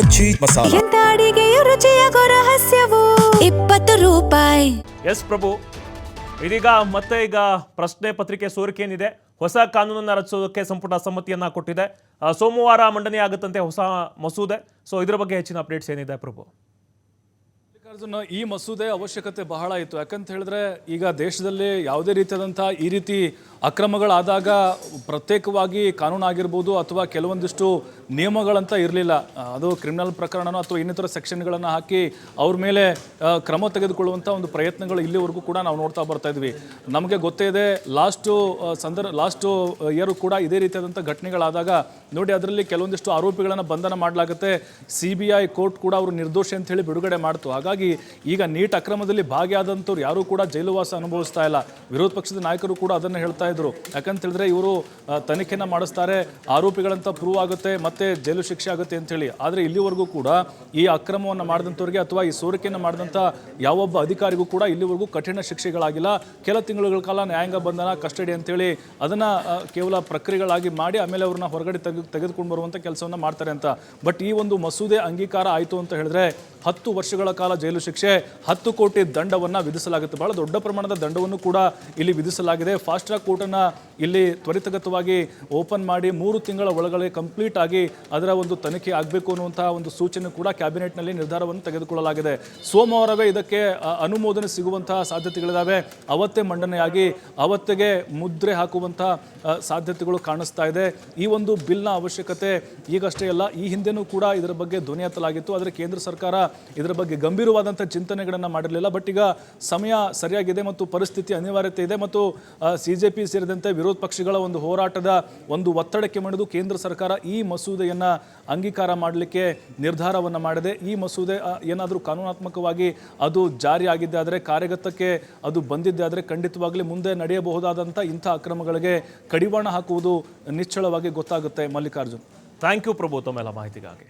ಮಜ್ಜಿ ಮಸಾಲ. ಎಂತ ಅಡಿಗೆಯ ರುಚಿಯಾಗೋ ರಹಸ್ಯವು 20 ರೂಪಾಯಿ. ಎಸ್ ಪ್ರಭು, ಇದೀಗ ಮತ್ತೆ ಪ್ರಶ್ನೆ ಪತ್ರಿಕೆ ಸೋರಿಕೆಯೇನಿದೆ. ಹೊಸ ಕಾನೂನನ್ನು ರಚಿಸೋದಕ್ಕೆ ಸಂಪುಟ ಸಮ್ಮತಿಯನ್ನ ಕೊಟ್ಟಿದೆ. ಸೋಮವಾರ ಮಂಡನೆ ಆಗುತ್ತಂತೆ ಹೊಸ ಮಸೂದೆ. ಸೊ ಇದರ ಬಗ್ಗೆ ಹೆಚ್ಚಿನ ಅಪ್ಡೇಟ್ಸ್ ಏನಿದೆ ಪ್ರಭು? ಈ ಮಸೂದೆ ಅವಶ್ಯಕತೆ ಬಹಳ ಇತ್ತು. ಯಾಕಂತ ಹೇಳಿದ್ರೆ ಈಗ ದೇಶದಲ್ಲಿ ಯಾವುದೇ ರೀತಿಯಾದಂಥ ಈ ರೀತಿ ಅಕ್ರಮಗಳಾದಾಗ ಪ್ರತ್ಯೇಕವಾಗಿ ಕಾನೂನು ಆಗಿರ್ಬೋದು ಅಥವಾ ಕೆಲವೊಂದಿಷ್ಟು ನಿಯಮಗಳಂತ ಇರಲಿಲ್ಲ. ಅದು ಕ್ರಿಮಿನಲ್ ಪ್ರಕರಣನೋ ಅಥವಾ ಇನ್ನಿತರ ಸೆಕ್ಷನ್ಗಳನ್ನು ಹಾಕಿ ಅವ್ರ ಮೇಲೆ ಕ್ರಮ ತೆಗೆದುಕೊಳ್ಳುವಂಥ ಒಂದು ಪ್ರಯತ್ನಗಳು ಇಲ್ಲಿವರೆಗೂ ಕೂಡ ನಾವು ನೋಡ್ತಾ ಬರ್ತಾ ಇದ್ವಿ. ನಮಗೆ ಗೊತ್ತೇ ಇದೆ, ಲಾಸ್ಟ್ ಇಯರ್ ಕೂಡ ಇದೇ ರೀತಿಯಾದಂಥ ಘಟನೆಗಳಾದಾಗ ನೋಡಿ ಅದರಲ್ಲಿ ಕೆಲವೊಂದಿಷ್ಟು ಆರೋಪಿಗಳನ್ನು ಬಂಧನ ಮಾಡಲಾಗುತ್ತೆ. CBI ಕೋರ್ಟ್ ಕೂಡ ಅವರು ನಿರ್ದೋಷಿ ಅಂತ ಹೇಳಿ ಬಿಡುಗಡೆ ಮಾಡ್ತು. ಹಾಗಾಗಿ ಈಗ ನೀಟ್ ಅಕ್ರಮದಲ್ಲಿ ಭಾಗಿಯಾದಂಥವ್ರು ಯಾರೂ ಕೂಡ ಜೈಲುವಾಸ ಅನುಭವಿಸ್ತಾ ಇಲ್ಲ. ವಿರೋಧ ಪಕ್ಷದ ನಾಯಕರು ಕೂಡ ಅದನ್ನು ಹೇಳ್ತಾ ಇದ್ರು. ಯಾಕಂತ ಹೇಳಿದ್ರೆ ಇವರು ತನಿಖೆನ ಮಾಡಿಸ್ತಾರೆ, ಆರೋಪಿಗಳಂತ ಪ್ರೂವ್ ಆಗುತ್ತೆ, ಮತ್ತೆ ಜೈಲು ಶಿಕ್ಷೆ ಆಗುತ್ತೆ ಅಂತ ಹೇಳಿ. ಆದರೆ ಇಲ್ಲಿವರೆಗೂ ಕೂಡ ಈ ಅಕ್ರಮವನ್ನು ಮಾಡಿದಂಥವ್ರಿಗೆ ಅಥವಾ ಈ ಸೋರಿಕೆಯನ್ನು ಮಾಡಿದಂಥ ಯಾವೊಬ್ಬ ಅಧಿಕಾರಿಗೂ ಕೂಡ ಇಲ್ಲಿವರೆಗೂ ಕಠಿಣ ಶಿಕ್ಷೆಗಳಾಗಿಲ್ಲ. ಕೆಲ ತಿಂಗಳುಗಳ ಕಾಲ ನ್ಯಾಯಾಂಗ ಬಂಧನ, ಕಸ್ಟಡಿ ಅಂತೇಳಿ ಅದನ್ನು ಕೇವಲ ಪ್ರಕ್ರಿಯೆಗಳಾಗಿ ಮಾಡಿ ಆಮೇಲೆ ಅವ್ರನ್ನ ಹೊರಗಡೆ ತೆಗೆದುಕೊಂಡು ಬರುವಂಥ ಕೆಲಸವನ್ನು ಮಾಡ್ತಾರೆ ಅಂತ. ಬಟ್ ಈ ಒಂದು ಮಸೂದೆ ಅಂಗೀಕಾರ ಆಯಿತು ಅಂತ ಹೇಳಿದ್ರೆ 10 ವರ್ಷಗಳ ಕಾಲ ಜೈಲು ಶಿಕ್ಷೆ, 10 ಕೋಟಿ ದಂಡವನ್ನು ವಿಧಿಸಲಾಗುತ್ತೆ. ಬಹಳ ದೊಡ್ಡ ಪ್ರಮಾಣದ ದಂಡವನ್ನು ಕೂಡ ಇಲ್ಲಿ ವಿಧಿಸಲಾಗಿದೆ. ಫಾಸ್ಟ್ ಟ್ರ್ಯಾಕ್ ಕೋರ್ಟನ್ನು ಇಲ್ಲಿ ತ್ವರಿತಗತವಾಗಿ ಓಪನ್ ಮಾಡಿ 3 ತಿಂಗಳ ಒಳಗಡೆ ಕಂಪ್ಲೀಟ್ ಆಗಿ ಅದರ ಒಂದು ತನಿಖೆ ಆಗಬೇಕು ಅನ್ನುವಂತಹ ಒಂದು ಸೂಚನೆ ಕೂಡ ಕ್ಯಾಬಿನೆಟ್ನಲ್ಲಿ ನಿರ್ಧಾರವನ್ನು ತೆಗೆದುಕೊಳ್ಳಲಾಗಿದೆ. ಸೋಮವಾರವೇ ಇದಕ್ಕೆ ಅನುಮೋದನೆ ಸಿಗುವಂತಹ ಸಾಧ್ಯತೆಗಳಿದ್ದಾವೆ. ಅವತ್ತೇ ಮಂಡನೆಯಾಗಿ ಅವತ್ತಿಗೆ ಮುದ್ರೆ ಹಾಕುವಂತಹ ಸಾಧ್ಯತೆಗಳು ಕಾಣಿಸ್ತಾ ಇದೆ. ಈ ಒಂದು ಬಿಲ್ನ ಅವಶ್ಯಕತೆ ಈಗಷ್ಟೇ ಅಲ್ಲ, ಈ ಹಿಂದೆನೂ ಕೂಡ ಇದರ ಬಗ್ಗೆ ಧ್ವನಿ ಎತ್ತಲಾಗಿತ್ತು. ಆದರೆ ಕೇಂದ್ರ ಸರ್ಕಾರ ಇದರ ಬಗ್ಗೆ ಗಂಭೀರವಾದಂಥ ಚಿಂತನೆಗಳನ್ನು ಮಾಡಿರಲಿಲ್ಲ. ಬಟ್ ಈಗ ಸಮಯ ಸರಿಯಾಗಿದೆ ಮತ್ತು ಪರಿಸ್ಥಿತಿ ಅನಿವಾರ್ಯತೆ ಇದೆ ಮತ್ತು CJP ಸೇರಿದಂತೆ ವಿರೋಧ ಪಕ್ಷಗಳ ಒಂದು ಹೋರಾಟದ ಒಂದು ಒತ್ತಡಕ್ಕೆ ಮಣಿದು ಕೇಂದ್ರ ಸರ್ಕಾರ ಈ ಮಸೂದೆಯನ್ನು ಅಂಗೀಕಾರ ಮಾಡಲಿಕ್ಕೆ ನಿರ್ಧಾರವನ್ನು ಮಾಡಿದೆ. ಈ ಮಸೂದೆ ಏನಾದರೂ ಕಾನೂನಾತ್ಮಕವಾಗಿ ಅದು ಜಾರಿಯಾಗಿದ್ದೆ ಆದರೆ, ಕಾರ್ಯಗತಕ್ಕೆ ಅದು ಬಂದಿದ್ದೆ ಆದರೆ ಖಂಡಿತವಾಗಲಿ ಮುಂದೆ ನಡೆಯಬಹುದಾದಂಥ ಇಂಥ ಅಕ್ರಮಗಳಿಗೆ ಕಡಿವಾಣ ಹಾಕುವುದು ನಿಶ್ಚಳವಾಗಿ ಗೊತ್ತಾಗುತ್ತೆ. ಮಲ್ಲಿಕಾರ್ಜುನ್, ಥ್ಯಾಂಕ್ ಯು ಪ್ರಭು ತಮ್ಮೆಲ್ಲ ಮಾಹಿತಿಗಾಗಿ.